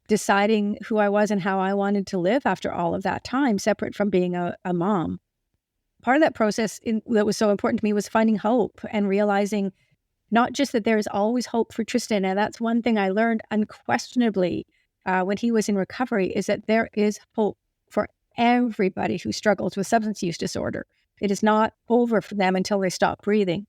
deciding who I was and how I wanted to live after all of that time, separate from being a mom. Part of that process that was so important to me was finding hope and realizing not just that there is always hope for Tristan. And that's one thing I learned unquestionably when he was in recovery, is that there is hope for everybody who struggles with substance use disorder. It is not over for them until they stop breathing.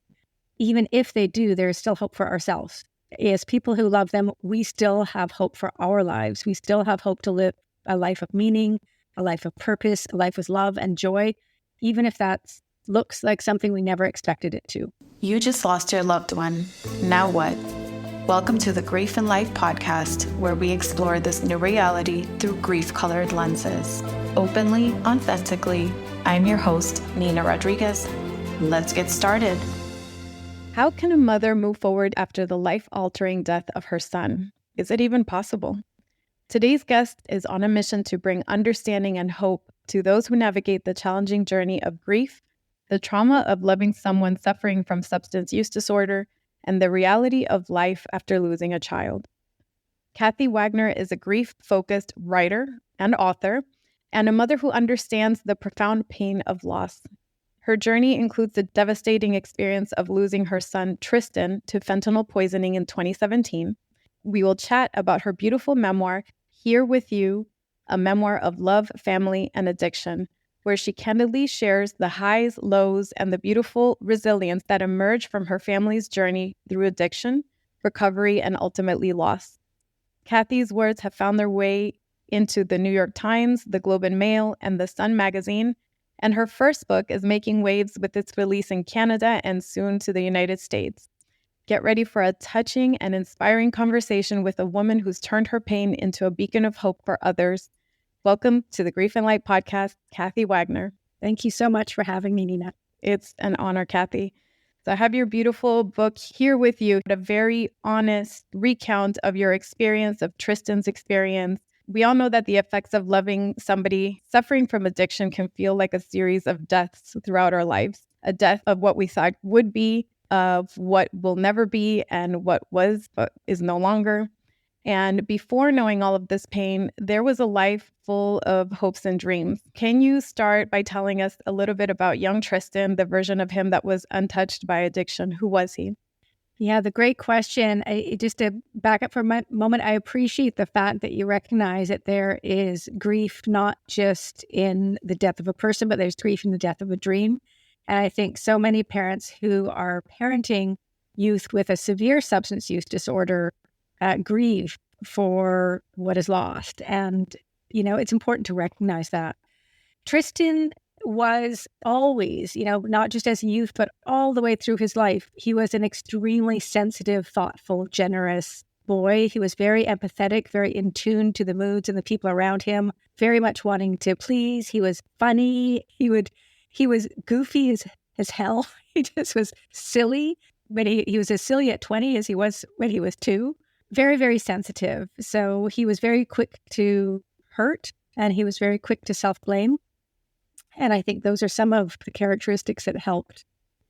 Even if they do, there is still hope for ourselves. As people who love them, we still have hope for our lives. We still have hope to live a life of meaning, a life of purpose, a life with love and joy, even if that looks like something we never expected it to. You just lost your loved one. Now what? Welcome to the Grief and Life podcast, where we explore this new reality through grief-colored lenses. Openly, authentically, I'm your host, Nina Rodriguez. Let's get started. How can a mother move forward after the life-altering death of her son? Is it even possible? Today's guest is on a mission to bring understanding and hope to those who navigate the challenging journey of grief, the trauma of loving someone suffering from substance use disorder, and the reality of life after losing a child. Kathy Wagner is a grief-focused writer and author, and a mother who understands the profound pain of loss. Her journey includes the devastating experience of losing her son, Tristan, to fentanyl poisoning in 2017. We will chat about her beautiful memoir, Here With You, a memoir of love, family, and addiction, where she candidly shares the highs, lows, and the beautiful resilience that emerge from her family's journey through addiction, recovery, and ultimately loss. Kathy's words have found their way into the New York Times, the Globe and Mail, and the Sun magazine, and her first book is making waves with its release in Canada and soon to the United States. Get ready for a touching and inspiring conversation with a woman who's turned her pain into a beacon of hope for others. Welcome to the Grief and Light podcast, Kathy Wagner. Thank you so much for having me, Nina. It's an honor, Kathy. So I have your beautiful book Here With You, a very honest recount of your experience, of Tristan's experience. We all know that the effects of loving somebody suffering from addiction can feel like a series of deaths throughout our lives. A death of what we thought would be, of what will never be, and what was but is no longer. And before knowing all of this pain, there was a life full of hopes and dreams. Can you start by telling us a little bit about young Tristan, the version of him that was untouched by addiction? Who was he? Yeah, the great question. Just to back up for a moment, I appreciate the fact that you recognize that there is grief not just in the death of a person, but there's grief in the death of a dream. And I think so many parents who are parenting youth with a severe substance use disorder grieve for what is lost. And, it's important to recognize that. Tristan was always, not just as a youth, but all the way through his life, he was an extremely sensitive, thoughtful, generous boy. He was very empathetic, very in tune to the moods and the people around him, very much wanting to please. He was funny. He was goofy as hell. He just was silly. But he was as silly at 20 as he was when he was 2. Very, very sensitive. So he was very quick to hurt, and he was very quick to self-blame. And I think those are some of the characteristics that helped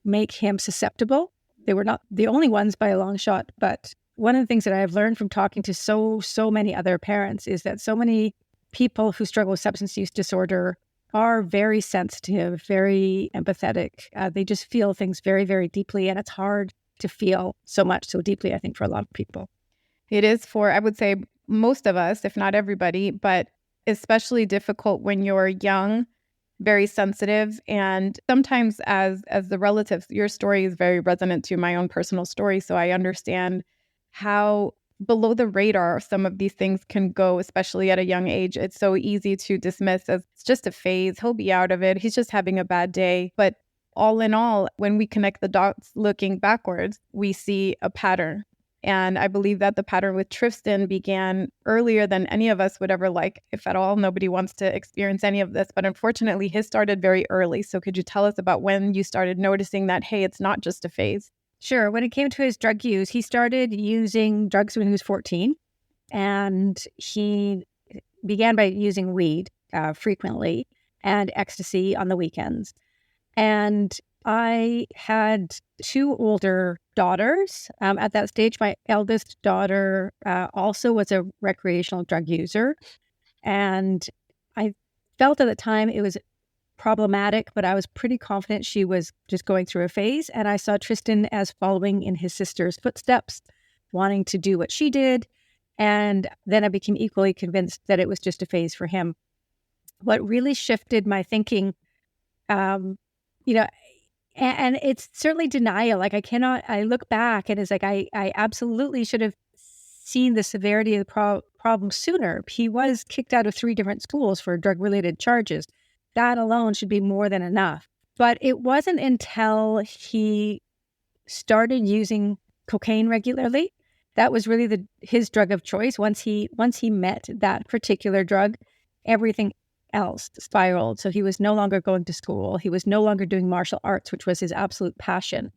make him susceptible. They were not the only ones by a long shot, but one of the things that I've learned from talking to so many other parents is that so many people who struggle with substance use disorder are very sensitive, very empathetic. They just feel things very, very deeply, and it's hard to feel so much so deeply, I think, for a lot of people. It is for, I would say, most of us, if not everybody, but especially difficult when you're young, very sensitive. And sometimes as the relatives, your story is very resonant to my own personal story. So I understand how below the radar some of these things can go, especially at a young age. It's so easy to dismiss as it's just a phase. He'll be out of it. He's just having a bad day. But all in all, when we connect the dots looking backwards, we see a pattern. And I believe that the pattern with Tristan began earlier than any of us would ever like, if at all. Nobody wants to experience any of this. But unfortunately, his started very early. So could you tell us about when you started noticing that, hey, it's not just a phase? Sure. When it came to his drug use, he started using drugs when he was 14. And he began by using weed frequently and ecstasy on the weekends. And I had 2 older daughters. At that stage, my eldest daughter also was a recreational drug user. And I felt at the time it was problematic, but I was pretty confident she was just going through a phase. And I saw Tristan as following in his sister's footsteps, wanting to do what she did. And then I became equally convinced that it was just a phase for him. What really shifted my thinking, you know, and it's certainly denial. Like I look back and it's like, I absolutely should have seen the severity of the problem sooner. He was kicked out of 3 different schools for drug-related charges. That alone should be more than enough. But it wasn't until he started using cocaine regularly, that was really his drug of choice. Once he met that particular drug, everything else spiraled. So he was no longer going to school. He was no longer doing martial arts, which was his absolute passion.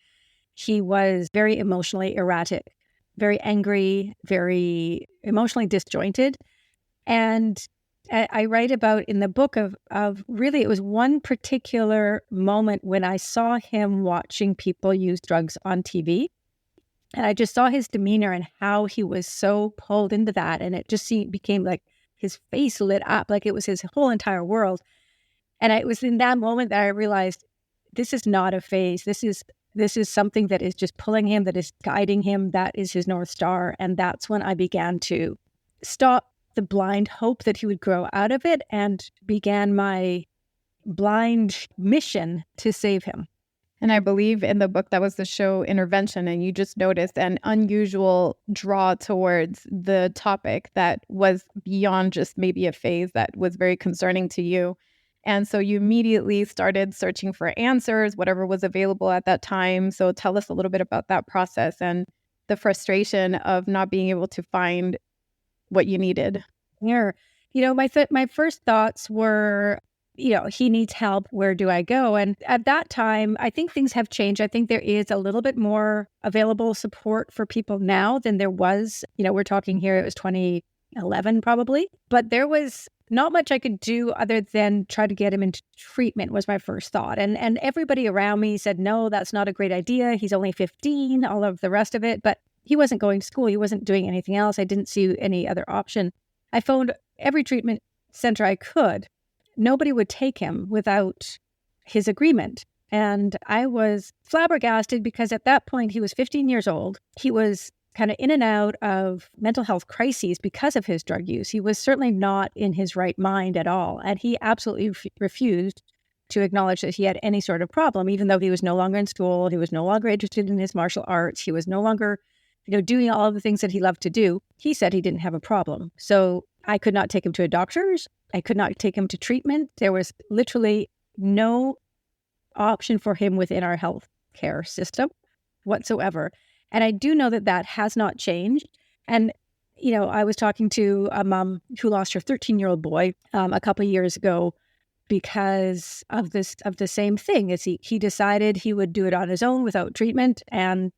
He was very emotionally erratic, very angry, very emotionally disjointed. And I write about in the book of really, it was one particular moment when I saw him watching people use drugs on TV. And I just saw his demeanor and how he was so pulled into that. And it just became like his face lit up, like it was his whole entire world. And it was in that moment that I realized this is not a phase. This is something that is just pulling him, that is guiding him, that is his North Star. And that's when I began to stop the blind hope that he would grow out of it and began my blind mission to save him. And I believe in the book that was the show Intervention, and you just noticed an unusual draw towards the topic that was beyond just maybe a phase that was very concerning to you. And so you immediately started searching for answers, whatever was available at that time. So tell us a little bit about that process and the frustration of not being able to find what you needed. Here, my first thoughts were, he needs help. Where do I go? And at that time, I think things have changed. I think there is a little bit more available support for people now than there was. We're talking here, it was 2011 probably, but there was not much I could do other than try to get him into treatment was my first thought. And everybody around me said, no, that's not a great idea. He's only 15, all of the rest of it. But he wasn't going to school. He wasn't doing anything else. I didn't see any other option. I phoned every treatment center I could. Nobody would take him without his agreement. And I was flabbergasted because at that point, he was 15 years old. He was kind of in and out of mental health crises because of his drug use. He was certainly not in his right mind at all. And he absolutely refused to acknowledge that he had any sort of problem, even though he was no longer in school. He was no longer interested in his martial arts. He was no longer, doing all of the things that he loved to do. He said he didn't have a problem. So I could not take him to a doctor's. I could not take him to treatment. There was literally no option for him within our health care system whatsoever. And I do know that has not changed. And, I was talking to a mom who lost her 13-year-old boy a couple of years ago because of the same thing. He decided he would do it on his own without treatment. And,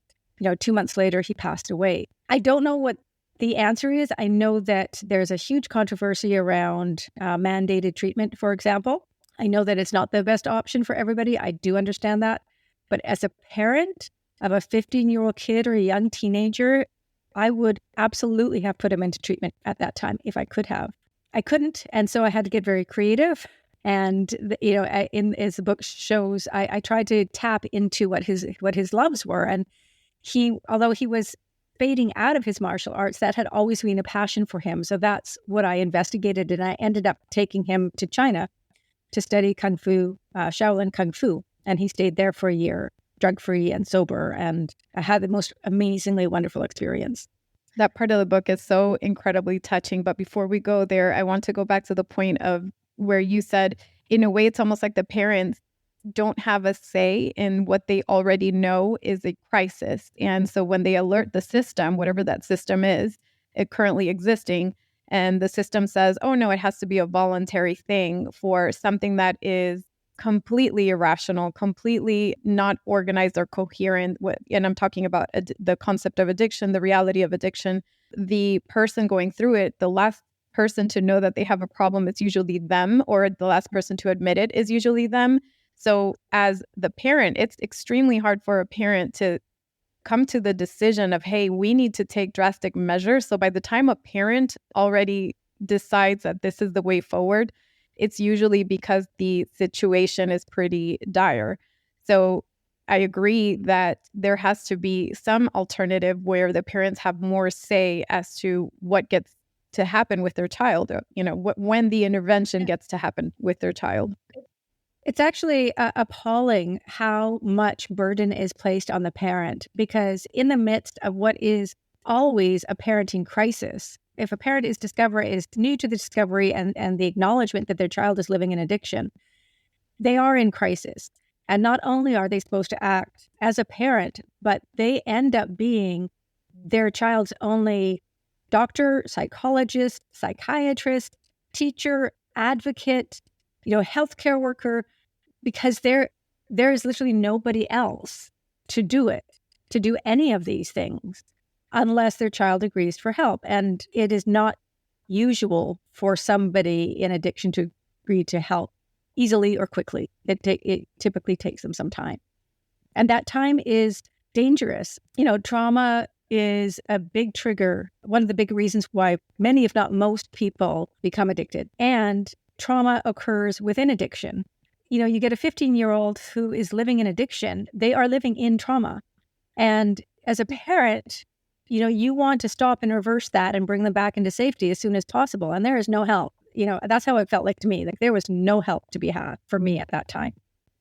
2 months later, he passed away. I don't know what the answer is. I know that there's a huge controversy around mandated treatment, for example. I know that it's not the best option for everybody. I do understand that. But as a parent of a 15-year-old kid or a young teenager, I would absolutely have put him into treatment at that time if I could have. I couldn't. And so I had to get very creative. And, as the book shows, I tried to tap into what his loves were. And although he was fading out of his martial arts, that had always been a passion for him. So that's what I investigated. And I ended up taking him to China to study Kung Fu, Shaolin Kung Fu. And he stayed there for a year, drug-free and sober. And I had the most amazingly wonderful experience. That part of the book is so incredibly touching. But before we go there, I want to go back to the point of where you said, in a way, it's almost like the parents don't have a say in what they already know is a crisis. And so when they alert the system, whatever that system is, it currently existing, and the system says, oh no, it has to be a voluntary thing for something that is completely irrational, completely not organized or coherent. And I'm talking about the concept of addiction, the reality of addiction. The person going through it, the last person to know that they have a problem, it's usually them, or the last person to admit it is usually them. So as the parent, it's extremely hard for a parent to come to the decision of, hey, we need to take drastic measures. So by the time a parent already decides that this is the way forward, it's usually because the situation is pretty dire. So I agree that there has to be some alternative where the parents have more say as to what gets to happen with their child, when the intervention gets to happen with their child. It's actually appalling how much burden is placed on the parent, because in the midst of what is always a parenting crisis, if a parent is new to the discovery and the acknowledgement that their child is living in addiction, they are in crisis. And not only are they supposed to act as a parent, but they end up being their child's only doctor, psychologist, psychiatrist, teacher, advocate, healthcare worker, because there is literally nobody else to do any of these things, unless their child agrees for help. And it is not usual for somebody in addiction to agree to help easily or quickly. It typically takes them some time. And that time is dangerous. Trauma is a big trigger, one of the big reasons why many, if not most people, become addicted. And trauma occurs within addiction. You get a 15-year-old who is living in addiction, they are living in trauma. And as a parent, you want to stop and reverse that and bring them back into safety as soon as possible. And there is no help. That's how it felt like to me. Like there was no help to be had for me at that time.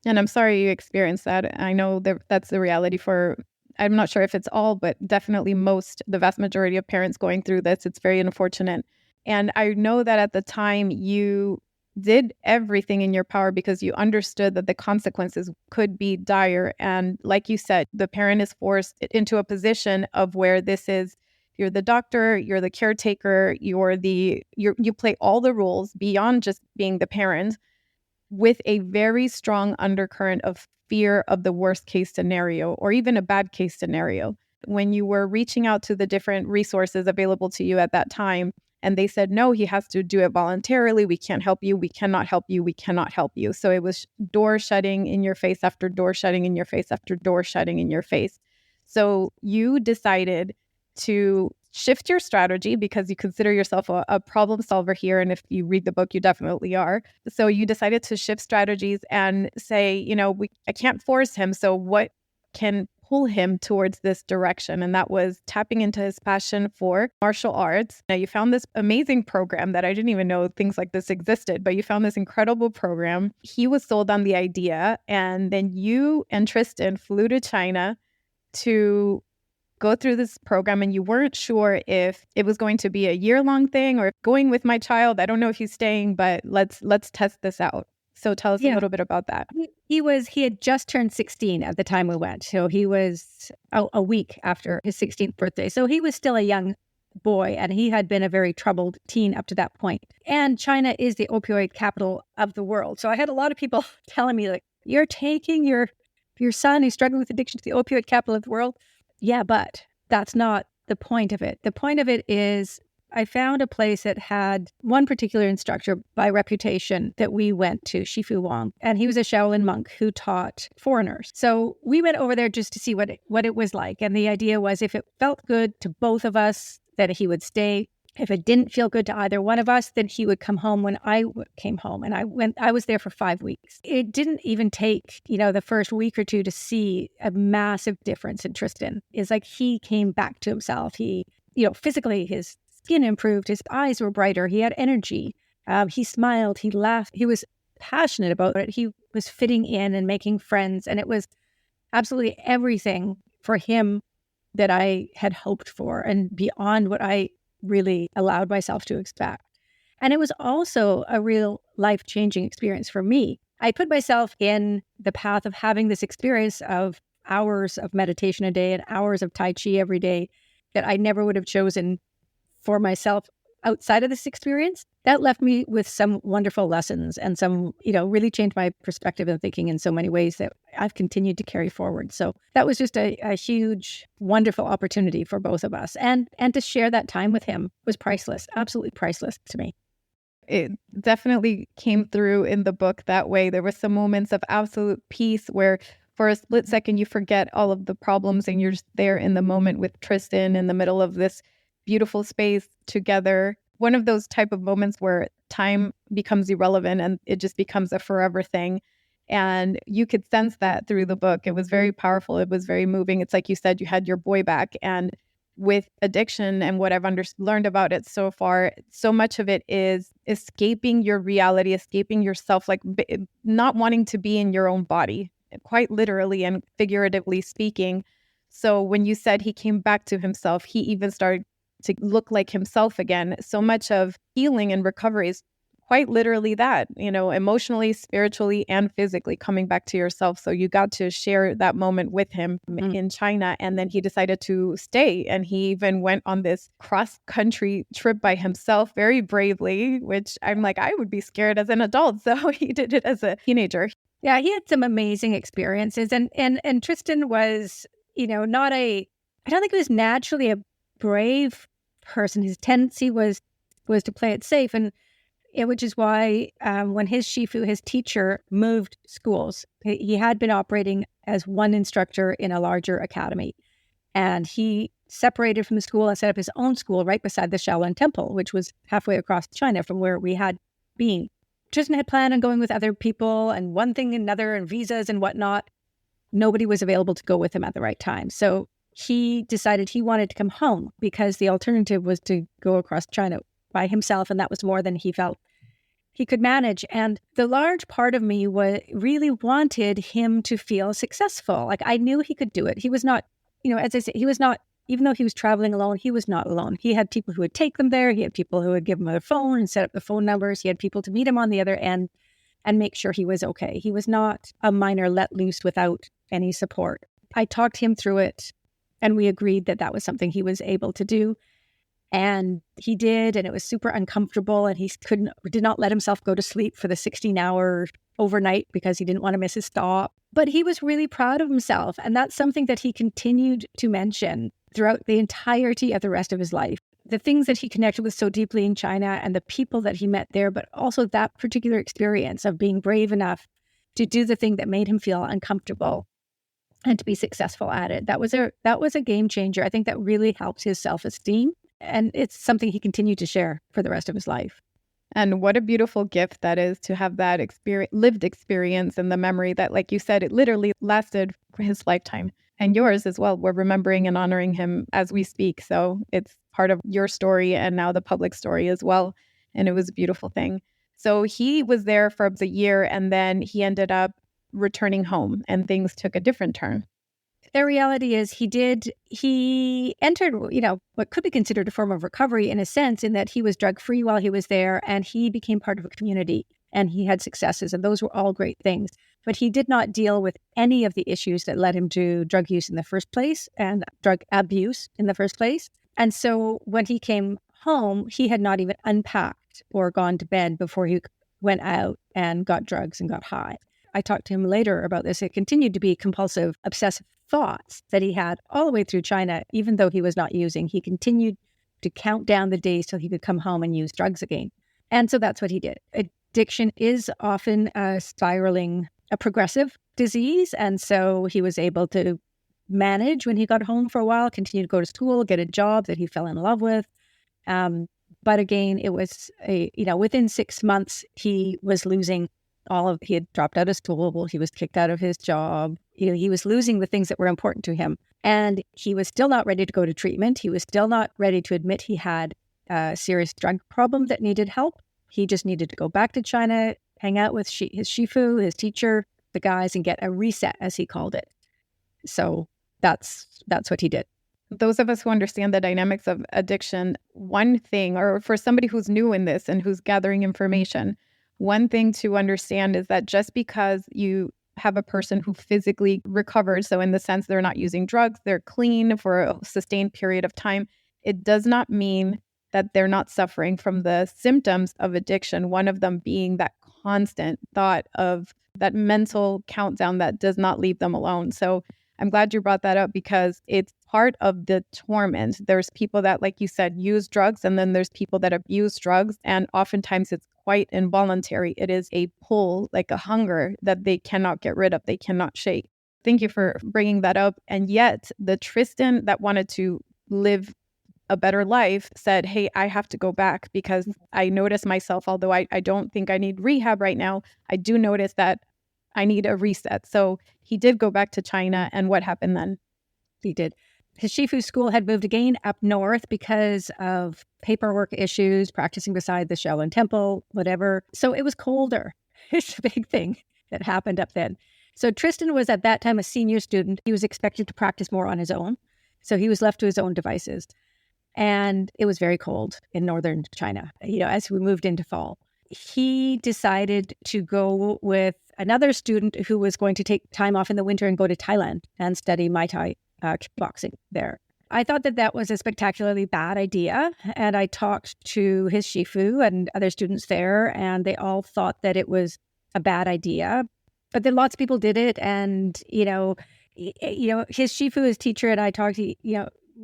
And I'm sorry you experienced that. I know that's the reality for, I'm not sure if it's all, but definitely the vast majority of parents going through this. It's very unfortunate. And I know that at the time you did everything in your power because you understood that the consequences could be dire. And like you said, the parent is forced into a position of where you're the doctor, you're the caretaker, you play all the roles beyond just being the parent, with a very strong undercurrent of fear of the worst case scenario or even a bad case scenario. When you were reaching out to the different resources available to you at that time, and they said, no, he has to do it voluntarily. We can't help you. We cannot help you. We cannot help you. So it was door shutting in your face after door shutting in your face after door shutting in your face. So you decided to shift your strategy because you consider yourself a problem solver here. And if you read the book, you definitely are. So you decided to shift strategies and say, I can't force him. So what can pull him towards this direction? And that was tapping into his passion for martial arts. Now, you found this amazing program that I didn't even know things like this existed, but you found this incredible program. He was sold on the idea. And then you and Tristan flew to China to go through this program, and you weren't sure if it was going to be a year-long thing or going with my child. I don't know if he's staying, but let's test this out. So tell us a little bit about that. He had just turned 16 at the time we went. So he was a week after his 16th birthday. So he was still a young boy, and he had been a very troubled teen up to that point. And China is the opioid capital of the world. So I had a lot of people telling me, like, you're taking your son who's struggling with addiction to the opioid capital of the world. Yeah, but that's not the point of it. The point of it is I found a place that had one particular instructor by reputation that we went to, Shifu Wang, and he was a Shaolin monk who taught foreigners. So we went over there just to see what it was like. And the idea was if it felt good to both of us, that he would stay. If it didn't feel good to either one of us, then he would come home when I came home. And I was there for 5 weeks. It didn't even take, the first week or two to see a massive difference in Tristan. It's like he came back to himself. He, physically, his skin improved. His eyes were brighter. He had energy. He smiled. He laughed. He was passionate about it. He was fitting in and making friends. And it was absolutely everything for him that I had hoped for and beyond what I really allowed myself to expect. And it was also a real life-changing experience for me. I put myself in the path of having this experience of hours of meditation a day and hours of Tai Chi every day that I never would have chosen for myself outside of this experience. That left me with some wonderful lessons and some, really changed my perspective and thinking in so many ways that I've continued to carry forward. So that was just a huge, wonderful opportunity for both of us. And to share that time with him was priceless, absolutely priceless to me. It definitely came through in the book that way. There were some moments of absolute peace where for a split second, you forget all of the problems and you're just there in the moment with Tristan in the middle of this beautiful space together. One of those type of moments where time becomes irrelevant and it just becomes a forever thing. And you could sense that through the book. It was very powerful. It was very moving. It's like you said, you had your boy back. And with addiction and what I've learned about it so far, so much of it is escaping your reality, escaping yourself, like not wanting to be in your own body, quite literally and figuratively speaking. So when you said he came back to himself, he even started to look like himself again. So much of healing and recovery is quite literally that, emotionally, spiritually, and physically coming back to yourself. So you got to share that moment with him in China. And then he decided to stay. And he even went on this cross-country trip by himself very bravely, which I'm like, I would be scared as an adult. So he did it as a teenager. Yeah, he had some amazing experiences. And Tristan was, I don't think he was naturally a brave person. His tendency was to play it safe. And which is why when his shifu, his teacher, moved schools, he had been operating as one instructor in a larger academy. And he separated from the school and set up his own school right beside the Shaolin Temple, which was halfway across China from where we had been. Tristan had planned on going with other people and one thing and another and visas and whatnot. Nobody was available to go with him at the right time. So he decided he wanted to come home because the alternative was to go across China by himself, and that was more than he felt he could manage. And the large part of me really wanted him to feel successful. Like I knew he could do it. He was not, as I say, he was not, even though he was traveling alone, he was not alone. He had people who would take them there. He had people who would give him a phone and set up the phone numbers. He had people to meet him on the other end and make sure he was okay. He was not a minor let loose without any support. I talked him through it, and we agreed that that was something he was able to do. And he did, and it was super uncomfortable, and he did not let himself go to sleep for the 16-hour overnight because he didn't want to miss his stop. But he was really proud of himself, and that's something that he continued to mention throughout the entirety of the rest of his life. The things that he connected with so deeply in China and the people that he met there, but also that particular experience of being brave enough to do the thing that made him feel uncomfortable and to be successful at it. That was a game changer. I think that really helped his self-esteem. And it's something he continued to share for the rest of his life. And what a beautiful gift that is to have that lived experience and the memory that, like you said, it literally lasted for his lifetime. And yours as well. We're remembering and honoring him as we speak. So it's part of your story and now the public story as well. And it was a beautiful thing. So he was there for a year and then he ended up returning home and things took a different turn. The reality is he entered, what could be considered a form of recovery in a sense, in that he was drug-free while he was there and he became part of a community and he had successes, and those were all great things. But he did not deal with any of the issues that led him to drug use in the first place and drug abuse in the first place. And so when he came home, he had not even unpacked or gone to bed before he went out and got drugs and got high. I talked to him later about this. It continued to be compulsive, obsessive thoughts that he had all the way through China. Even though he was not using, he continued to count down the days till he could come home and use drugs again. And so that's what he did. Addiction is often a progressive disease. And so he was able to manage when he got home for a while, continue to go to school, get a job that he fell in love with. But again, it was within 6 months, he was losing he had dropped out of school, he was kicked out of his job, he was losing the things that were important to him. And he was still not ready to go to treatment. He was still not ready to admit he had a serious drug problem that needed help. He just needed to go back to China, hang out with his shifu, his teacher, the guys, and get a reset, as he called it. So that's what he did. Those of us who understand the dynamics of addiction, one thing, or for somebody who's new in this and who's gathering information, one thing to understand is that just because you have a person who physically recovers, so in the sense they're not using drugs, they're clean for a sustained period of time, it does not mean that they're not suffering from the symptoms of addiction, one of them being that constant thought of that mental countdown that does not leave them alone. So I'm glad you brought that up because it's part of the torment. There's people that, like you said, use drugs, and then there's people that abuse drugs, and oftentimes it's quite involuntary. It is a pull, like a hunger that they cannot get rid of, they cannot shake. Thank you for bringing that up. And yet the Tristan that wanted to live a better life said, hey, I have to go back because I notice myself, although I don't think I need rehab right now, I do notice that I need a reset. So he did go back to China. And what happened then? He did. His Shifu school had moved again up north because of paperwork issues, practicing beside the Shaolin Temple, whatever. So it was colder. It's a big thing that happened up then. So Tristan was at that time a senior student. He was expected to practice more on his own. So he was left to his own devices. And it was very cold in northern China, as we moved into fall. He decided to go with another student who was going to take time off in the winter and go to Thailand and study Muay Thai kickboxing there. I thought that was a spectacularly bad idea. And I talked to his Shifu and other students there, and they all thought that it was a bad idea. But then lots of people did it. And, his Shifu, his teacher, and I talked to,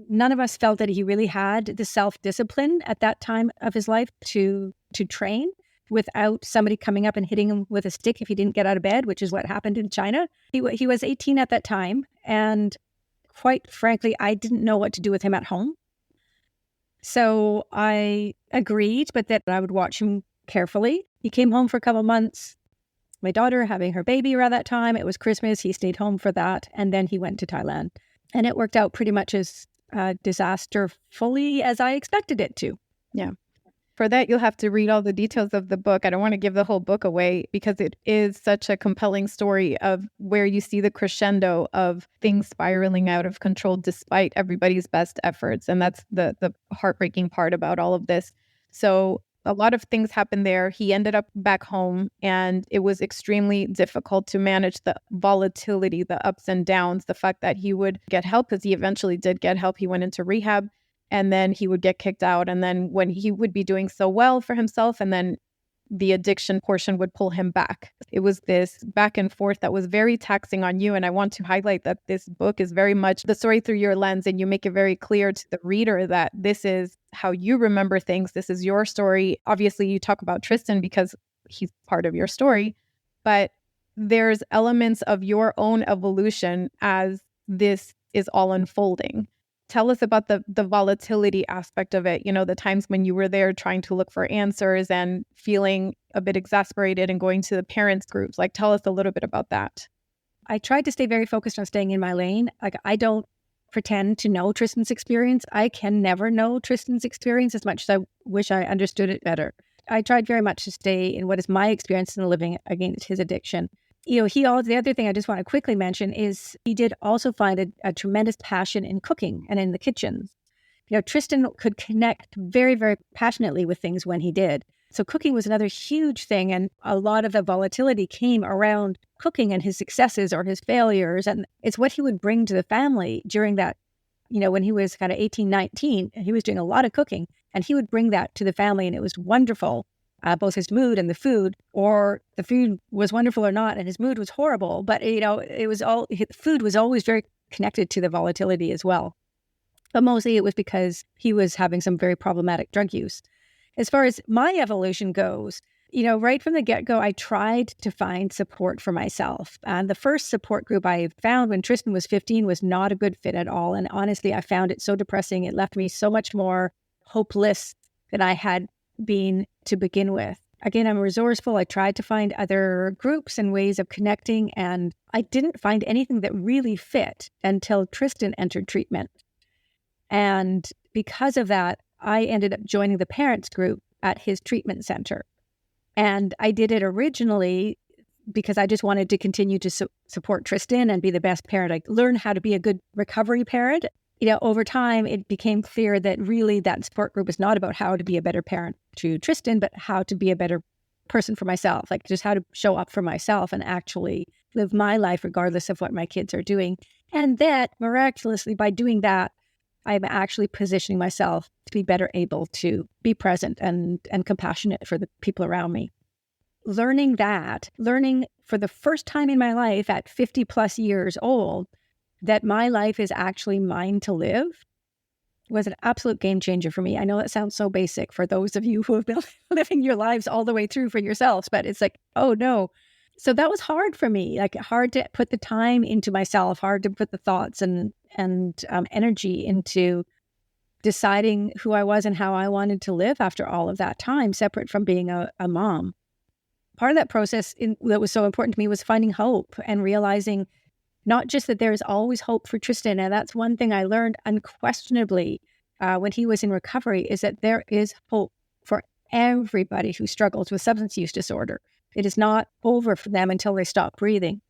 none of us felt that he really had the self-discipline at that time of his life to train without somebody coming up and hitting him with a stick if he didn't get out of bed, which is what happened in China. He was 18 at that time. And quite frankly, I didn't know what to do with him at home. So I agreed, but that I would watch him carefully. He came home for a couple months. My daughter having her baby around that time. It was Christmas. He stayed home for that. And then he went to Thailand. And it worked out pretty much as disasterfully as I expected it to. Yeah. For that, you'll have to read all the details of the book. I don't want to give the whole book away because it is such a compelling story of where you see the crescendo of things spiraling out of control despite everybody's best efforts. And that's the heartbreaking part about all of this. So a lot of things happened there. He ended up back home, and it was extremely difficult to manage the volatility, the ups and downs, the fact that he would get help, because he eventually did get help. He went into rehab, and then he would get kicked out. And then when he would be doing so well for himself, and then the addiction portion would pull him back. It was this back and forth that was very taxing on you. And I want to highlight that this book is very much the story through your lens, and you make it very clear to the reader that this is how you remember things. This is your story. Obviously, you talk about Tristan because he's part of your story, but there's elements of your own evolution as this is all unfolding. Tell us about the volatility aspect of it. The times when you were there trying to look for answers and feeling a bit exasperated and going to the parents' groups. Tell us a little bit about that. I tried to stay very focused on staying in my lane. I don't pretend to know Tristan's experience. I can never know Tristan's experience as much as I wish I understood it better. I tried very much to stay in what is my experience in living against his addiction. The other thing I just want to quickly mention is he did also find a tremendous passion in cooking and in the kitchens. Tristan could connect very, very passionately with things when he did. So cooking was another huge thing. And a lot of the volatility came around cooking and his successes or his failures. And it's what he would bring to the family during that, when he was kind of 18, 19, and he was doing a lot of cooking, and he would bring that to the family. And it was wonderful. Both his mood and the food, or the food was wonderful or not, and his mood was horrible. But, food was always very connected to the volatility as well. But mostly it was because he was having some very problematic drug use. As far as my evolution goes, right from the get-go, I tried to find support for myself. And the first support group I found when Tristan was 15 was not a good fit at all. And honestly, I found it so depressing. It left me so much more hopeless than I had been to begin with. Again, I'm resourceful. I tried to find other groups and ways of connecting, and I didn't find anything that really fit until Tristan entered treatment. And because of that, I ended up joining the parents group at his treatment center. And I did it originally because I just wanted to continue to support Tristan and be the best parent. I learned how to be a good recovery parent. Over time, it became clear that really that support group is not about how to be a better parent to Tristan, but how to be a better person for myself, just how to show up for myself and actually live my life regardless of what my kids are doing. And that miraculously, by doing that, I'm actually positioning myself to be better able to be present and compassionate for the people around me. Learning for the first time in my life at 50 plus years old, that my life is actually mine to live was an absolute game changer for me. I know that sounds so basic for those of you who have been living your lives all the way through for yourselves, but it's oh no, So that was hard for me, like hard to put the time into myself, hard to put the thoughts and energy into deciding who I was and how I wanted to live after all of that time, separate from being a mom. Part of that process that was so important to me was finding hope and realizing not just that there is always hope for Tristan. And that's one thing I learned unquestionably when he was in recovery, is that there is hope for everybody who struggles with substance use disorder. It is not over for them until they stop breathing.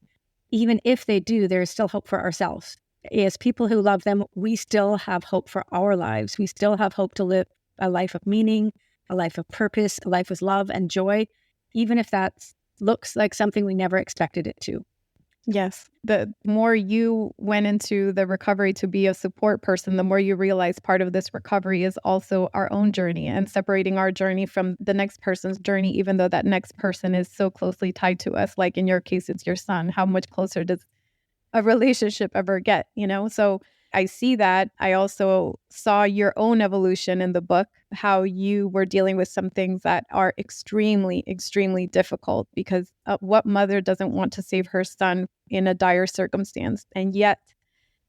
Even if they do, there is still hope for ourselves. As people who love them, we still have hope for our lives. We still have hope to live a life of meaning, a life of purpose, a life with love and joy, even if that looks like something we never expected it to. Yes. The more you went into the recovery to be a support person, the more you realize part of this recovery is also our own journey and separating our journey from the next person's journey, even though that next person is so closely tied to us. Like in your case, it's your son. How much closer does a relationship ever get, So I see that. I also saw your own evolution in the book, how you were dealing with some things that are extremely, extremely difficult, because what mother doesn't want to save her son in a dire circumstance? And yet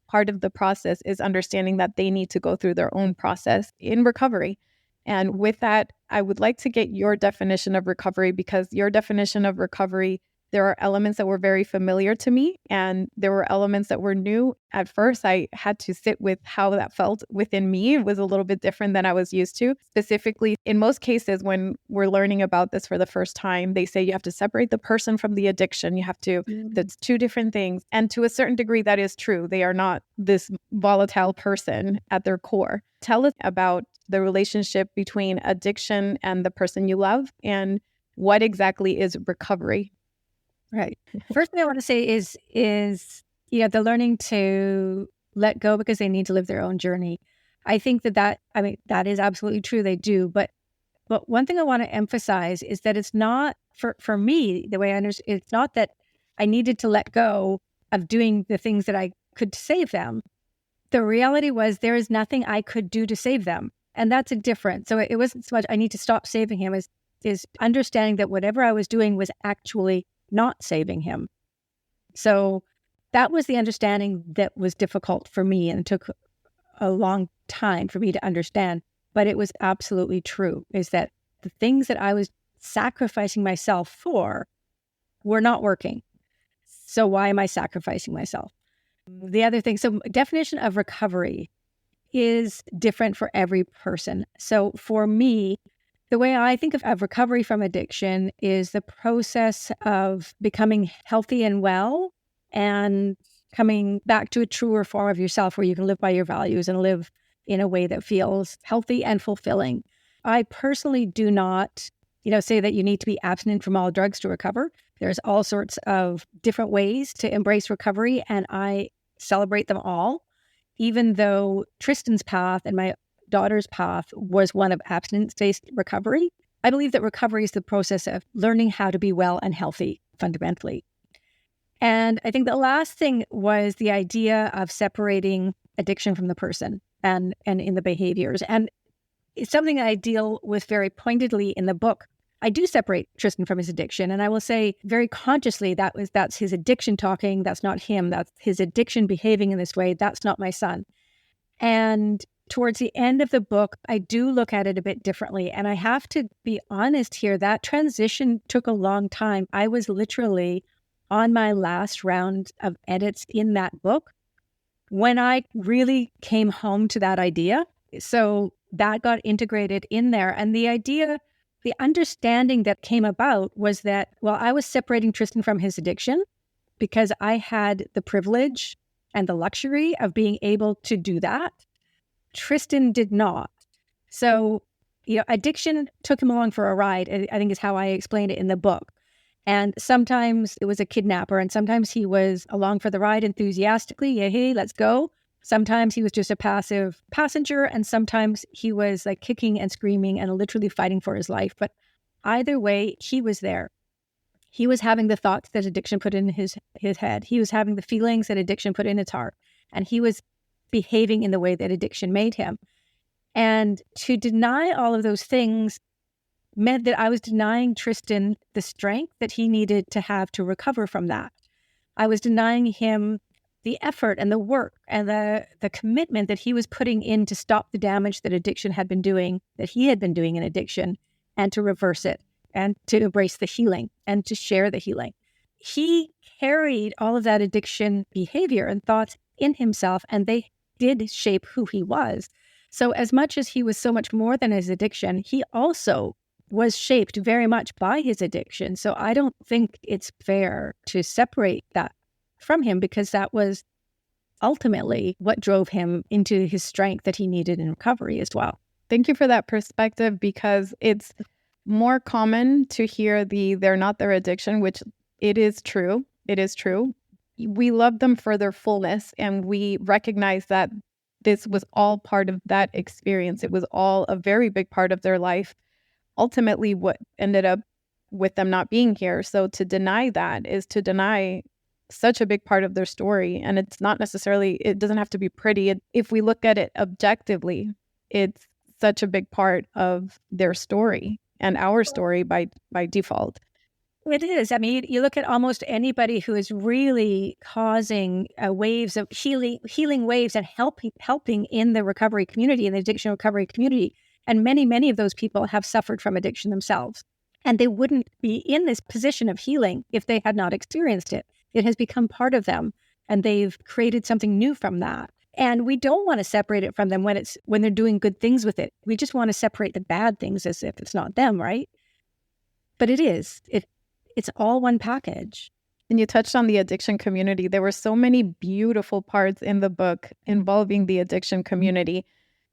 part of the process is understanding that they need to go through their own process in recovery. And with that, I would like to get your definition of recovery, because your definition of recovery, there are elements that were very familiar to me, and there were elements that were new. At first, I had to sit with how that felt within me. It was a little bit different than I was used to. Specifically, in most cases, when we're learning about this for the first time, they say you have to separate the person from the addiction. You have to, that's two different things. And to a certain degree, that is true. They are not this volatile person at their core. Tell us about the relationship between addiction and the person you love, and what exactly is recovery? Right. First thing I want to say is the learning to let go because they need to live their own journey. I think that is absolutely true. They do. But one thing I want to emphasize is that it's not, for me, the way I understand, it's not that I needed to let go of doing the things that I could to save them. The reality was there is nothing I could do to save them. And that's a difference. So it wasn't so much I need to stop saving him is understanding that whatever I was doing was actually not saving him. So that was the understanding that was difficult for me, and it took a long time for me to understand. But it was absolutely true, is that the things that I was sacrificing myself for were not working. So why am I sacrificing myself? The other thing, so definition of recovery is different for every person. So for me, the way I think of recovery from addiction is the process of becoming healthy and well and coming back to a truer form of yourself where you can live by your values and live in a way that feels healthy and fulfilling. I personally do not, say that you need to be abstinent from all drugs to recover. There's all sorts of different ways to embrace recovery, and I celebrate them all, even though Tristan's path and my daughter's path was one of abstinence-based recovery. I believe that recovery is the process of learning how to be well and healthy, fundamentally. And I think the last thing was the idea of separating addiction from the person and in the behaviors. And it's something I deal with very pointedly in the book. I do separate Tristan from his addiction. And I will say very consciously that's his addiction talking. That's not him. That's his addiction behaving in this way. That's not my son. And towards the end of the book, I do look at it a bit differently. And I have to be honest here, that transition took a long time. I was literally on my last round of edits in that book when I really came home to that idea. So that got integrated in there. And the idea, the understanding that came about was that, I was separating Tristan from his addiction because I had the privilege and the luxury of being able to do that. Tristan did not. So, addiction took him along for a ride, I think is how I explained it in the book. And sometimes it was a kidnapper, and sometimes he was along for the ride enthusiastically. Yeah, hey, let's go. Sometimes he was just a passive passenger, and sometimes he was like kicking and screaming and literally fighting for his life. But either way, he was there. He was having the thoughts that addiction put in his head. He was having the feelings that addiction put in his heart. And he was behaving in the way that addiction made him. And to deny all of those things meant that I was denying Tristan the strength that he needed to have to recover from that. I was denying him the effort and the work and the commitment that he was putting in to stop the damage that addiction had been doing, that he had been doing in addiction, and to reverse it and to embrace the healing and to share the healing. He carried all of that addiction behavior and thoughts in himself, and they did shape who he was. So as much as he was so much more than his addiction, he also was shaped very much by his addiction. So I don't think it's fair to separate that from him, because that was ultimately what drove him into his strength that he needed in recovery as well. Thank you for that perspective, because it's more common to hear they're not their addiction, which it is true. It is true. We love them for their fullness, and we recognize that this was all part of that experience. It was all a very big part of their life. Ultimately, what ended up with them not being here. So to deny that is to deny such a big part of their story. And it's not necessarily, it doesn't have to be pretty. If we look at it objectively, it's such a big part of their story and our story by default. It is. I mean, you look at almost anybody who is really causing waves of healing waves and helping in the recovery community, in the addiction recovery community. And many, many of those people have suffered from addiction themselves. And they wouldn't be in this position of healing if they had not experienced it. It has become part of them, and they've created something new from that. And we don't want to separate it from them when they're doing good things with it. We just want to separate the bad things as if it's not them, right? But it is. It's all one package. And you touched on the addiction community. There were so many beautiful parts in the book involving the addiction community,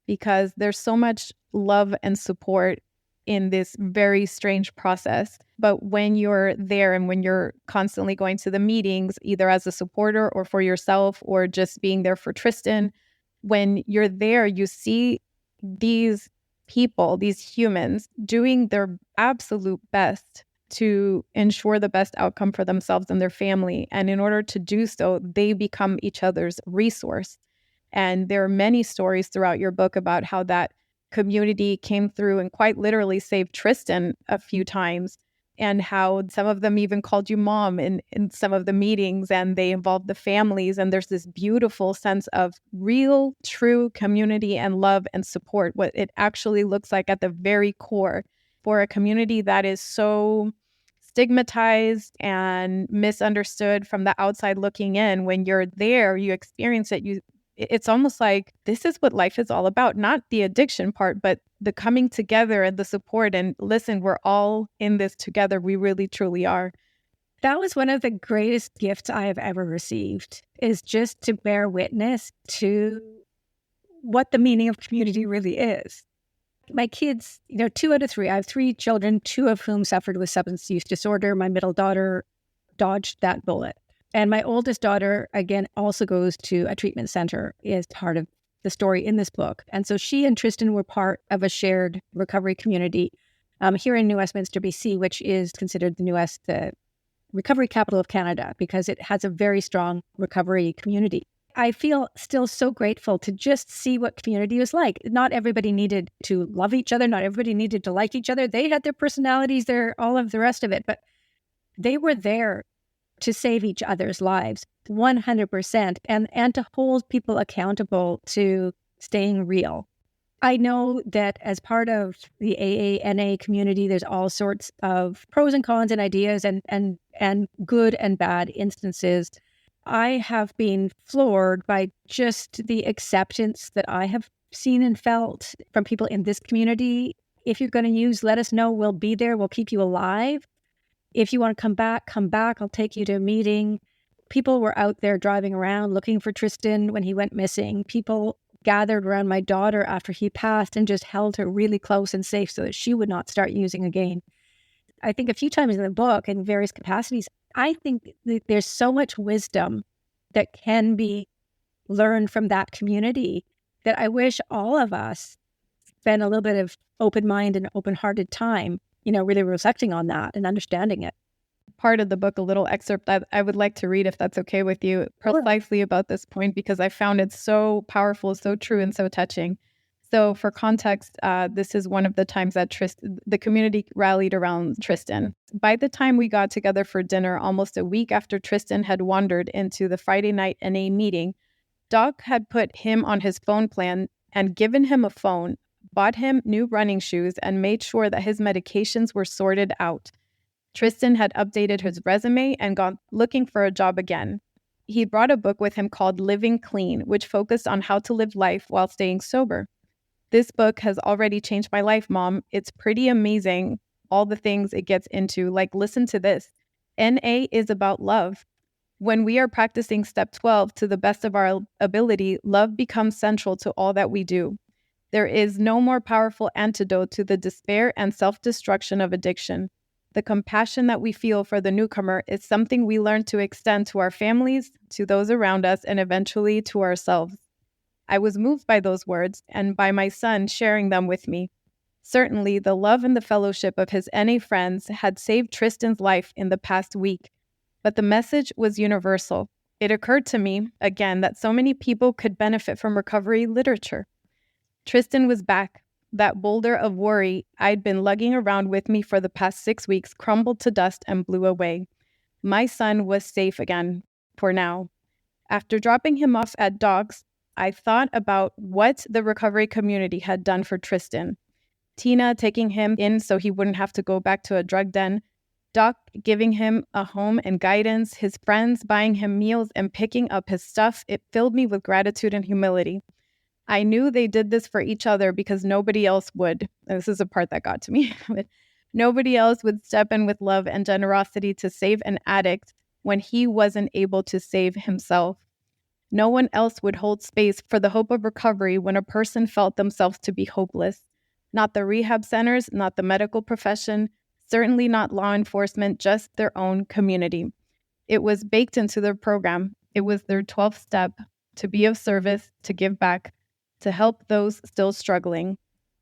because there's so much love and support in this very strange process. But when you're there and when you're constantly going to the meetings, either as a supporter or for yourself or just being there for Tristan, when you're there, you see these people, these humans, doing their absolute best to ensure the best outcome for themselves and their family. And in order to do so, they become each other's resource. And there are many stories throughout your book about how that community came through and quite literally saved Tristan a few times, and how some of them even called you mom in some of the meetings, and they involved the families. And there's this beautiful sense of real, true community and love and support, what it actually looks like at the very core for a community that is so stigmatized and misunderstood from the outside looking in. When you're there, you experience it, it's almost like this is what life is all about, not the addiction part, but the coming together and the support. And listen, we're all in this together. We really, truly are. That was one of the greatest gifts I have ever received, is just to bear witness to what the meaning of community really is. My kids, 2 out of 3, I have 3 children, 2 of whom suffered with substance use disorder. My middle daughter dodged that bullet. And my oldest daughter, again, also goes to a treatment center, is part of the story in this book. And so she and Tristan were part of a shared recovery community here in New Westminster, BC, which is considered the recovery capital of Canada, because it has a very strong recovery community. I feel still so grateful to just see what community was like. Not everybody needed to love each other. Not everybody needed to like each other. They had their personalities, all of the rest of it, but they were there to save each other's lives 100%, and to hold people accountable to staying real. I know that as part of the AANA community, there's all sorts of pros and cons and ideas and good and bad instances. I have been floored by just the acceptance that I have seen and felt from people in this community. If you're going to use, let us know. We'll be there. We'll keep you alive. If you want to come back. I'll take you to a meeting. People were out there driving around looking for Tristan when he went missing. People gathered around my daughter after he passed and just held her really close and safe so that she would not start using again. I think a few times in the book, in various capacities, I think that there's so much wisdom that can be learned from that community that I wish all of us spend a little bit of open mind and open-hearted time, really reflecting on that and understanding it. Part of the book, a little excerpt that I would like to read, if that's okay with you, precisely about this point, because I found it so powerful, so true, and so touching. So for context, this is one of the times that the community rallied around Tristan. By the time we got together for dinner, almost a week after Tristan had wandered into the Friday night NA meeting, Doc had put him on his phone plan and given him a phone, bought him new running shoes, and made sure that his medications were sorted out. Tristan had updated his resume and gone looking for a job again. He brought a book with him called Living Clean, which focused on how to live life while staying sober. This book has already changed my life, Mom. It's pretty amazing, all the things it gets into. Like, listen to this. NA is about love. When we are practicing step 12 to the best of our ability, love becomes central to all that we do. There is no more powerful antidote to the despair and self-destruction of addiction. The compassion that we feel for the newcomer is something we learn to extend to our families, to those around us, and eventually to ourselves. I was moved by those words and by my son sharing them with me. Certainly, the love and the fellowship of his NA friends had saved Tristan's life in the past week, but the message was universal. It occurred to me, again, that so many people could benefit from recovery literature. Tristan was back. That boulder of worry I'd been lugging around with me for the past 6 weeks crumbled to dust and blew away. My son was safe again, for now. After dropping him off at Doc's, I thought about what the recovery community had done for Tristan. Tina taking him in so he wouldn't have to go back to a drug den, Doc giving him a home and guidance, his friends buying him meals and picking up his stuff. It filled me with gratitude and humility. I knew they did this for each other because nobody else would. And this is a part that got to me. Nobody else would step in with love and generosity to save an addict when he wasn't able to save himself. No one else would hold space for the hope of recovery when a person felt themselves to be hopeless. Not the rehab centers, not the medical profession, certainly not law enforcement, just their own community. It was baked into their program. It was their 12th step to be of service, to give back, to help those still struggling.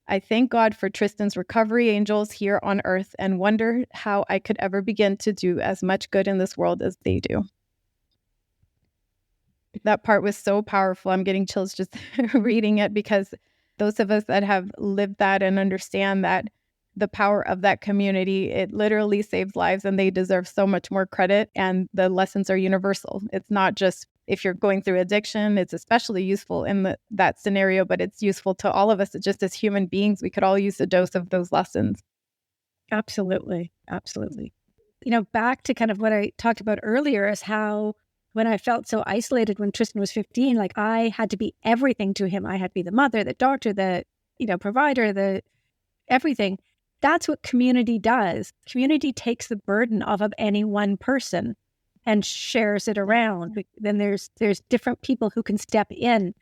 I thank God for Tristan's recovery angels here on earth and wonder how I could ever begin to do as much good in this world as they do. That part was so powerful. I'm getting chills just reading it because those of us that have lived that and understand that the power of that community, it literally saves lives and they deserve so much more credit. And the lessons are universal. It's not just if you're going through addiction, it's especially useful in that scenario, but it's useful to all of us. Just as human beings, we could all use a dose of those lessons. Absolutely. Absolutely. Back to kind of what I talked about earlier is how when I felt so isolated when Tristan was 15, like I had to be everything to him. I had to be the mother, the doctor, the, provider, the everything. That's what community does. Community takes the burden off of any one person and shares it around. Then there's different people who can step in,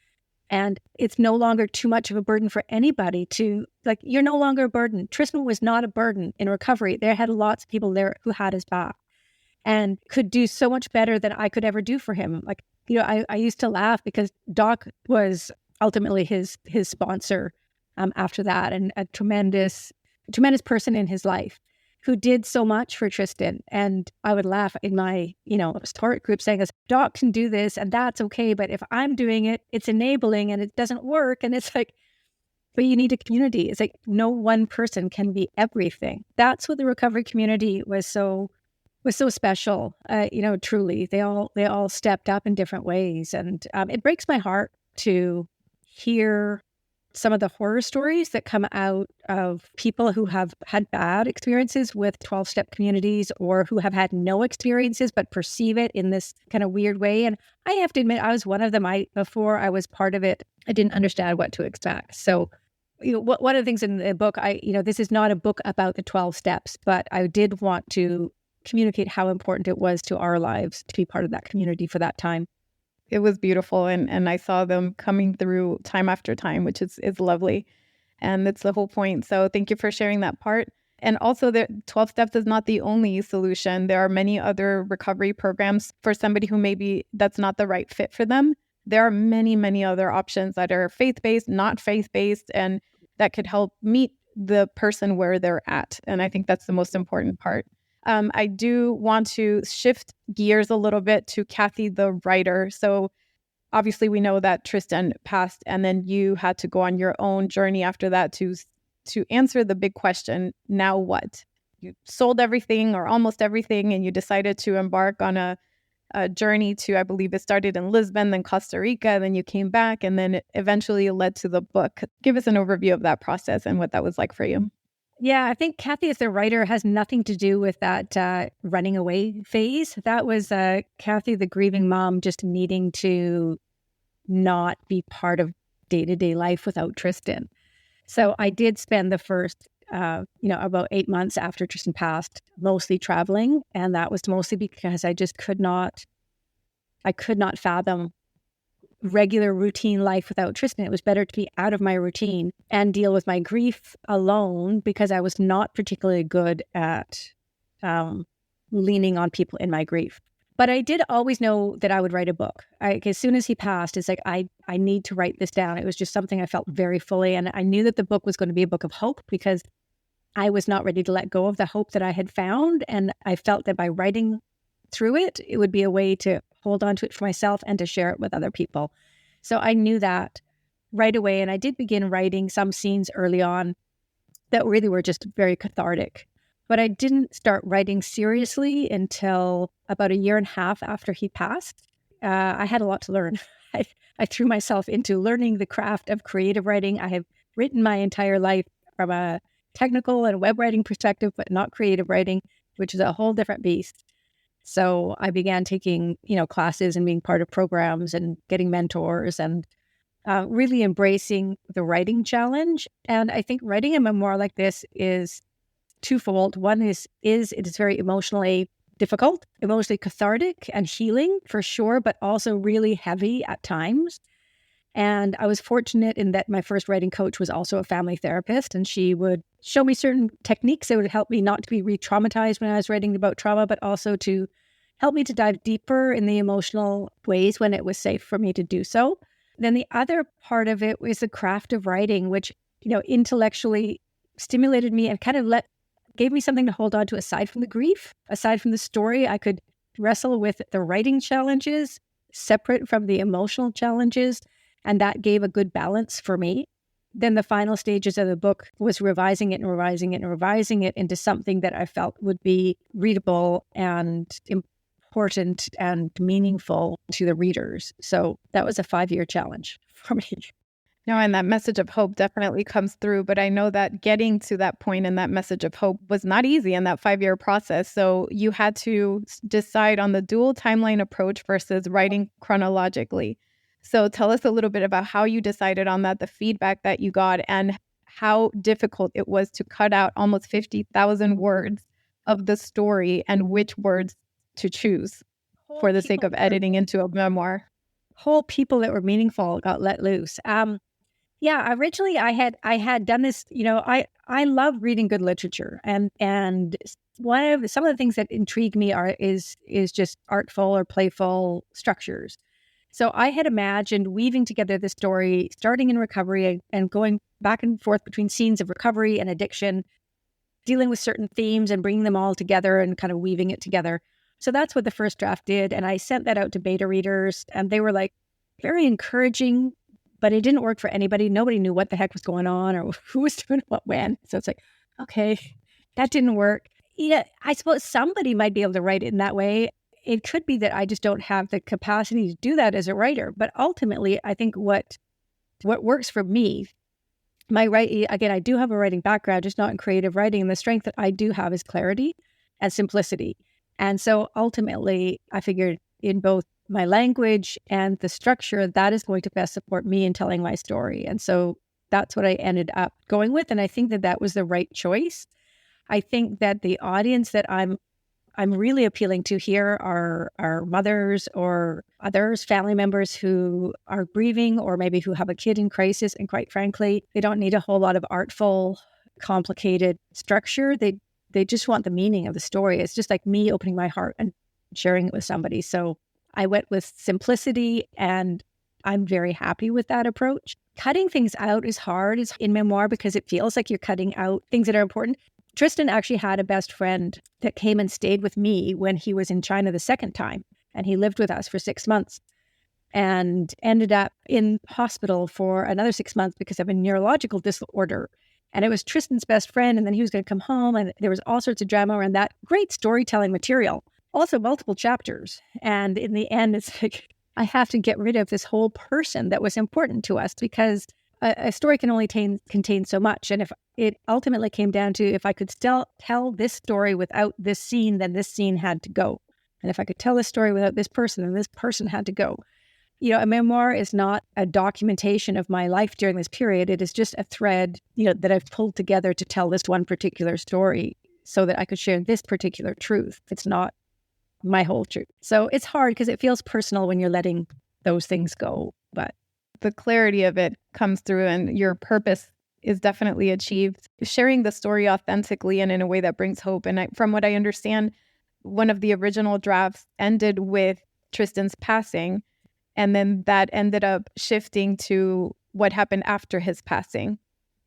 and it's no longer too much of a burden for anybody to, you're no longer a burden. Tristan was not a burden in recovery. There had lots of people there who had his back and could do so much better than I could ever do for him. I used to laugh because Doc was ultimately his sponsor after that, and a tremendous person in his life who did so much for Tristan. And I would laugh in my, support group saying, Doc can do this and that's okay. But if I'm doing it, it's enabling and it doesn't work. And it's but you need a community. It's no one person can be everything. That's what the recovery community was so special. Truly, they all stepped up in different ways. And it breaks my heart to hear some of the horror stories that come out of people who have had bad experiences with 12-step communities or who have had no experiences but perceive it in this kind of weird way. And I have to admit, I was one of them. Before I was part of it, I didn't understand what to expect. So one of the things in the book, this is not a book about the 12 steps, but I did want to communicate how important it was to our lives to be part of that community for that time. It was beautiful, and I saw them coming through time after time, which is lovely. And that's the whole point. So thank you for sharing that part. And also, the 12 steps is not the only solution. There are many other recovery programs for somebody who maybe that's not the right fit for them. There are many, many other options that are faith-based, not faith-based, and that could help meet the person where they're at. And I think that's the most important part. I do want to shift gears a little bit to Kathy, the writer. So obviously we know that Tristan passed, and then you had to go on your own journey after that to answer the big question, now what? You sold everything or almost everything, and you decided to embark on a journey to, I believe it started in Lisbon, then Costa Rica, then you came back, and then it eventually led to the book. Give us an overview of that process and what that was like for you. Yeah, I think Kathy as the writer has nothing to do with that running away phase. That was Kathy, the grieving mom, just needing to not be part of day-to-day life without Tristan. So I did spend the first, about 8 months after Tristan passed, mostly traveling. And that was mostly because I just could not fathom regular routine life without Tristan. It was better to be out of my routine and deal with my grief alone, because I was not particularly good at leaning on people in my grief. But I did always know that I would write a book. As soon as he passed, it's like, I need to write this down. It was just something I felt very fully. And I knew that the book was going to be a book of hope, because I was not ready to let go of the hope that I had found. And I felt that by writing through it, it would be a way to hold on to it for myself and to share it with other people. So I knew that right away. And I did begin writing some scenes early on that really were just very cathartic. But I didn't start writing seriously until about 1.5 years after he passed. I had a lot to learn. I threw myself into learning the craft of creative writing. I have written my entire life from a technical and web writing perspective, but not creative writing, which is a whole different beast. So I began taking, classes and being part of programs and getting mentors and really embracing the writing challenge. And I think writing a memoir like this is twofold. One is it is very emotionally difficult, emotionally cathartic and healing for sure, but also really heavy at times. And I was fortunate in that my first writing coach was also a family therapist, and she would show me certain techniques that would help me not to be re-traumatized when I was writing about trauma, but also to help me to dive deeper in the emotional ways when it was safe for me to do so. Then the other part of it was the craft of writing, which, intellectually stimulated me and kind of gave me something to hold on to aside from the grief, aside from the story. I could wrestle with the writing challenges separate from the emotional challenges. And that gave a good balance for me. Then the final stages of the book was revising it and revising it and revising it into something that I felt would be readable and important and meaningful to the readers. So that was a 5-year challenge for me. No, and that message of hope definitely comes through. But I know that getting to that point and that message of hope was not easy in that 5-year process. So you had to decide on the dual timeline approach versus writing chronologically. So tell us a little bit about how you decided on that, the feedback that you got, and how difficult it was to cut out almost 50,000 words of the story and which words to choose for the sake of editing into a memoir. Whole people that were meaningful got let loose. Originally I had done this, I love reading good literature, and some of the things that intrigue me is just artful or playful structures. So I had imagined weaving together the story, starting in recovery and going back and forth between scenes of recovery and addiction, dealing with certain themes and bringing them all together and kind of weaving it together. So that's what the first draft did. And I sent that out to beta readers, and they were like very encouraging, but it didn't work for anybody. Nobody knew what the heck was going on or who was doing what when. So it's like, okay, that didn't work. Yeah, I suppose somebody might be able to write it in that way. It could be that I just don't have the capacity to do that as a writer. But ultimately, I think what works for me, again, I do have a writing background, just not in creative writing. And the strength that I do have is clarity and simplicity. And so ultimately, I figured in both my language and the structure, that is going to best support me in telling my story. And so that's what I ended up going with. And I think that was the right choice. I think that the audience that I'm really appealing to here are mothers or others, family members who are grieving or maybe who have a kid in crisis. And quite frankly, they don't need a whole lot of artful, complicated structure. They just want the meaning of the story. It's just like me opening my heart and sharing it with somebody. So I went with simplicity, and I'm very happy with that approach. Cutting things out is hard in memoir because it feels like you're cutting out things that are important. Tristan actually had a best friend that came and stayed with me when he was in China the second time, and he lived with us for 6 months. and ended up in hospital for another 6 months because of a neurological disorder. And it was Tristan's best friend, and then he was going to come home, and there was all sorts of drama around that. Great storytelling material, also multiple chapters. And in the end, it's like, I have to get rid of this whole person that was important to us, because a story can only contain so much. And if it ultimately came down to, if I could still tell this story without this scene, then this scene had to go. And if I could tell this story without this person, then this person had to go. A memoir is not a documentation of my life during this period. It is just a thread, that I've pulled together to tell this one particular story so that I could share this particular truth. It's not my whole truth. So it's hard because it feels personal when you're letting those things go. But the clarity of it comes through, and your purpose is definitely achieved. Sharing the story authentically and in a way that brings hope. And from what I understand, one of the original drafts ended with Tristan's passing. And then that ended up shifting to what happened after his passing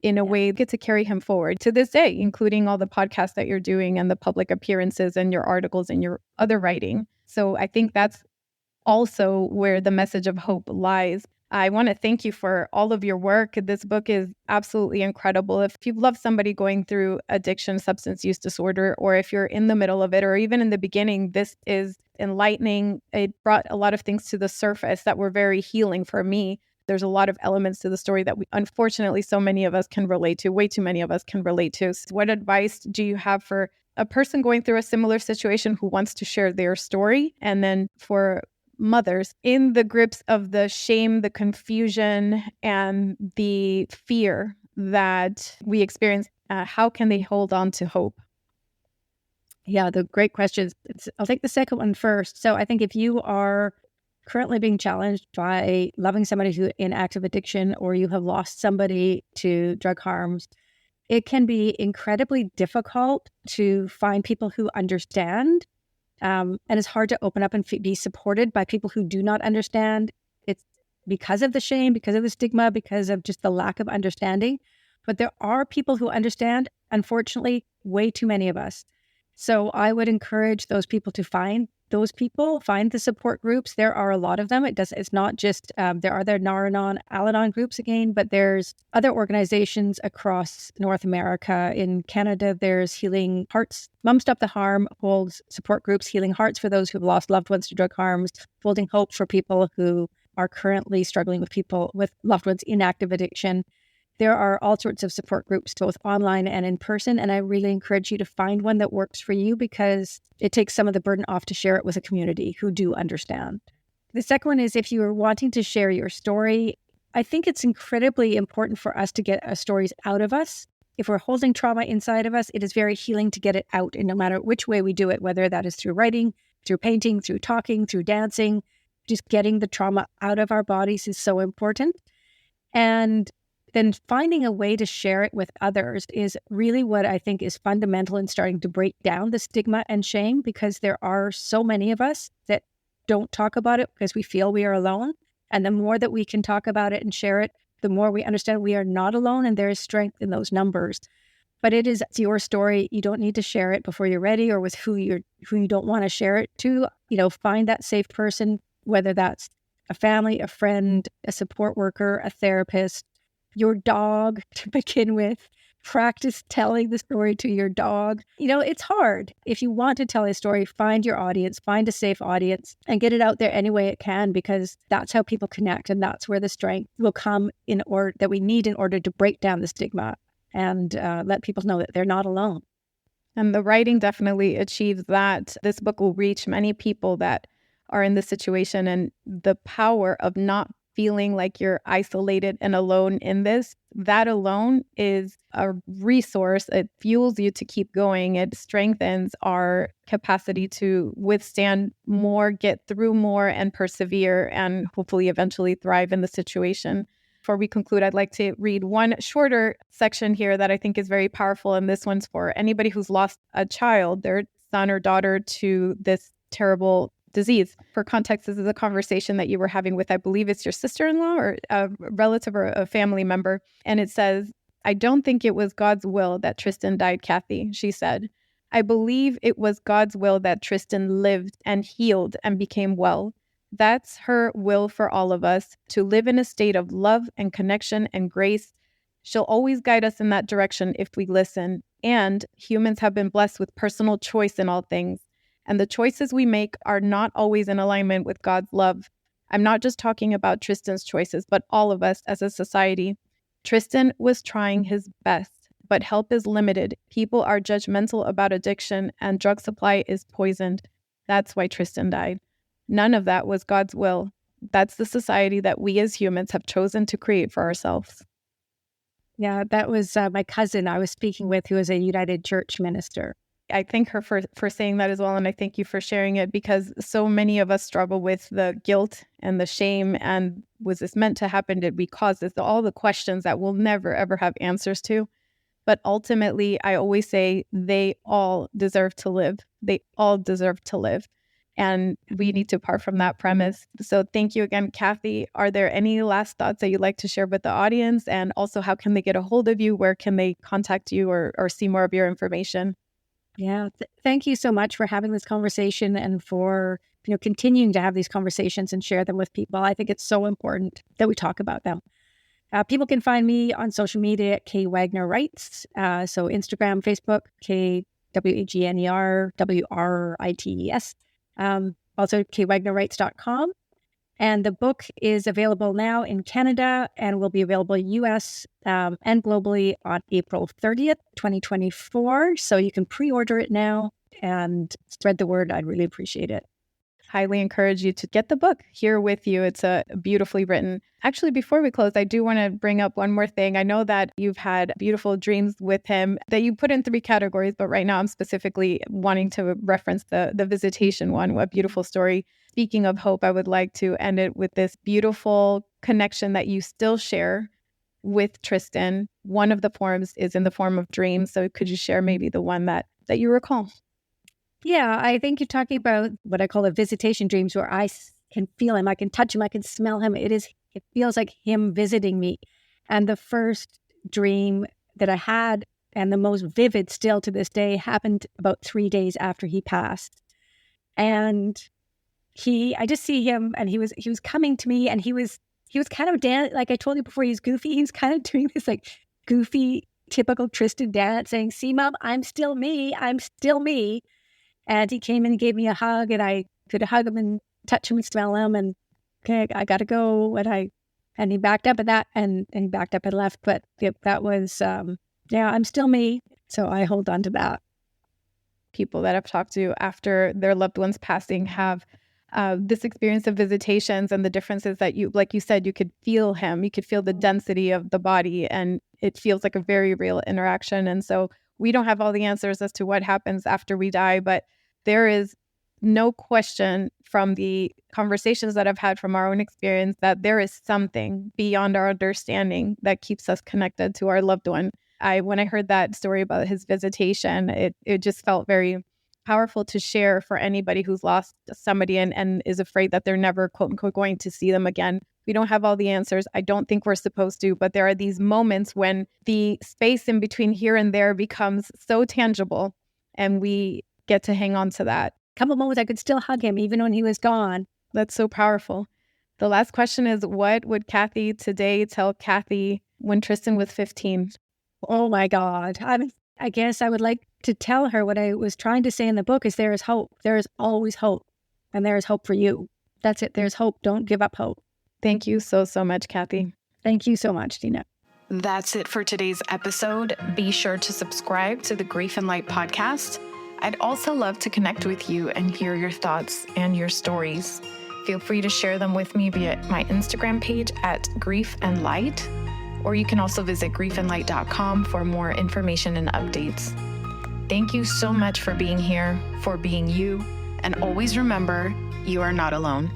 in a way get to carry him forward to this day, including all the podcasts that you're doing and the public appearances and your articles and your other writing. So I think that's also where the message of hope lies. I want to thank you for all of your work. This book is absolutely incredible. If you love somebody going through addiction, substance use disorder, or if you're in the middle of it, or even in the beginning, this is enlightening. It brought a lot of things to the surface that were very healing for me. There's a lot of elements to the story that unfortunately, so many of us can relate to. Way too many of us can relate to. So what advice do you have for a person going through a similar situation who wants to share their story? And then for mothers in the grips of the shame, the confusion, and the fear that we experience, how can they hold on to hope? Yeah, the great questions. I'll take the second one first. So I think if you are currently being challenged by loving somebody who's in active addiction, or you have lost somebody to drug harms, it can be incredibly difficult to find people who understand. And it's hard to open up and be supported by people who do not understand. It's because of the shame, because of the stigma, because of just the lack of understanding. But there are people who understand, unfortunately, way too many of us. So I would encourage those people to find those people, find the support groups. There are a lot of them. It's not just, there are their Nar-Anon, Al-Anon groups again, but there's other organizations across North America. In Canada, there's Healing Hearts. Mom Stop the Harm holds support groups, Healing Hearts for those who've lost loved ones to drug harms, Holding Hope for people who are currently struggling with loved ones in active addiction. There are all sorts of support groups, both online and in person, and I really encourage you to find one that works for you, because it takes some of the burden off to share it with a community who do understand. The second one is, if you are wanting to share your story, I think it's incredibly important for us to get our stories out of us. If we're holding trauma inside of us, it is very healing to get it out, and no matter which way we do it, whether that is through writing, through painting, through talking, through dancing, just getting the trauma out of our bodies is so important. And then finding a way to share it with others is really what I think is fundamental in starting to break down the stigma and shame, because there are so many of us that don't talk about it because we feel we are alone. And the more that we can talk about it and share it, the more we understand we are not alone, and there is strength in those numbers. But it's your story. You don't need to share it before you're ready, or with who you don't want to share it to. Find that safe person, whether that's a family, a friend, a support worker, a therapist, your dog to begin with. Practice telling the story to your dog. It's hard. If you want to tell a story, find your audience, find a safe audience, and get it out there any way it can, because that's how people connect, and that's where the strength will come that we need in order to break down the stigma and let people know that they're not alone. And the writing definitely achieves that. This book will reach many people that are in this situation, and the power of not feeling like you're isolated and alone in this, that alone is a resource. It fuels you to keep going. It strengthens our capacity to withstand more, get through more, and persevere, and hopefully eventually thrive in the situation. Before we conclude, I'd like to read one shorter section here that I think is very powerful. And this one's for anybody who's lost a child, their son or daughter, to this terrible disease. For context, this is a conversation that you were having with, I believe it's your sister-in-law or a relative or a family member. And it says, "I don't think it was God's will that Tristan died, Kathy," she said. "I believe it was God's will that Tristan lived and healed and became well. That's her will for all of us, to live in a state of love and connection and grace. She'll always guide us in that direction if we listen. And humans have been blessed with personal choice in all things. And the choices we make are not always in alignment with God's love. I'm not just talking about Tristan's choices, but all of us as a society. Tristan was trying his best, but help is limited. People are judgmental about addiction, and drug supply is poisoned. That's why Tristan died. None of that was God's will. That's the society that we as humans have chosen to create for ourselves. Yeah, that was my cousin I was speaking with, who is a United Church minister. I thank her for saying that as well, and I thank you for sharing it, because so many of us struggle with the guilt and the shame, and was this meant to happen? Did we cause this? All the questions that we'll never, ever have answers to. But ultimately, I always say they all deserve to live. They all deserve to live. And we need to part from that premise. So thank you again, Kathy. Are there any last thoughts that you'd like to share with the audience? And also, how can they get a hold of you? Where can they contact you or see more of your information? Yeah, thank you so much for having this conversation and for continuing to have these conversations and share them with people. I think it's so important that we talk about them. People can find me on social media at K Wagner Writes. So Instagram, Facebook, KWAGNER WRITES. Also kwagnerwrites.com. And the book is available now in Canada and will be available US and globally on April 30th, 2024. So you can pre-order it now and spread the word. I'd really appreciate it. Highly encourage you to get the book here with you. It's beautifully written. Actually, before we close, I do want to bring up one more thing. I know that you've had beautiful dreams with him that you put in 3 categories, but right now I'm specifically wanting to reference the visitation one. What beautiful story. Speaking of hope, I would like to end it with this beautiful connection that you still share with Tristan. One of the forms is in the form of dreams. So could you share maybe the one that you recall? Yeah, I think you're talking about what I call the visitation dreams, where I can feel him, I can touch him, I can smell him. It feels like him visiting me. And the first dream that I had, and the most vivid still to this day, happened about 3 days after he passed. And I just see him, and he was coming to me, and he was kind of like I told you before, he's goofy. He's kind of doing this like goofy, typical Tristan dance, saying, "See, Mom, I'm still me. I'm still me." And he came in and gave me a hug, and I could hug him and touch him and smell him. And okay, I got to go. And he backed up at that, and he backed up and left. But that was, I'm still me. So I hold on to that. People that I've talked to after their loved ones passing have this experience of visitations, and the differences that like you said, you could feel him. You could feel the density of the body, and it feels like a very real interaction. And so we don't have all the answers as to what happens after we die, but there is no question from the conversations that I've had from our own experience that there is something beyond our understanding that keeps us connected to our loved one. When I heard that story about his visitation, it just felt very powerful to share for anybody who's lost somebody and is afraid that they're never, quote unquote, going to see them again. We don't have all the answers. I don't think we're supposed to, but there are these moments when the space in between here and there becomes so tangible, and we get to hang on to that. A couple moments I could still hug him even when he was gone. That's so powerful. The last question is, what would Kathy today tell Kathy when Tristan was 15? Oh my God. I guess I would like to tell her what I was trying to say in the book is there is hope. There is always hope. And there is hope for you. That's it. There's hope. Don't give up hope. Thank you so much, Kathy. Thank you so much, Tina. That's it for today's episode. Be sure to subscribe to the Grief and Light podcast. I'd also love to connect with you and hear your thoughts and your stories. Feel free to share them with me via my Instagram page at Grief and Light, or you can also visit griefandlight.com for more information and updates. Thank you so much for being here, for being you, and always remember, you are not alone.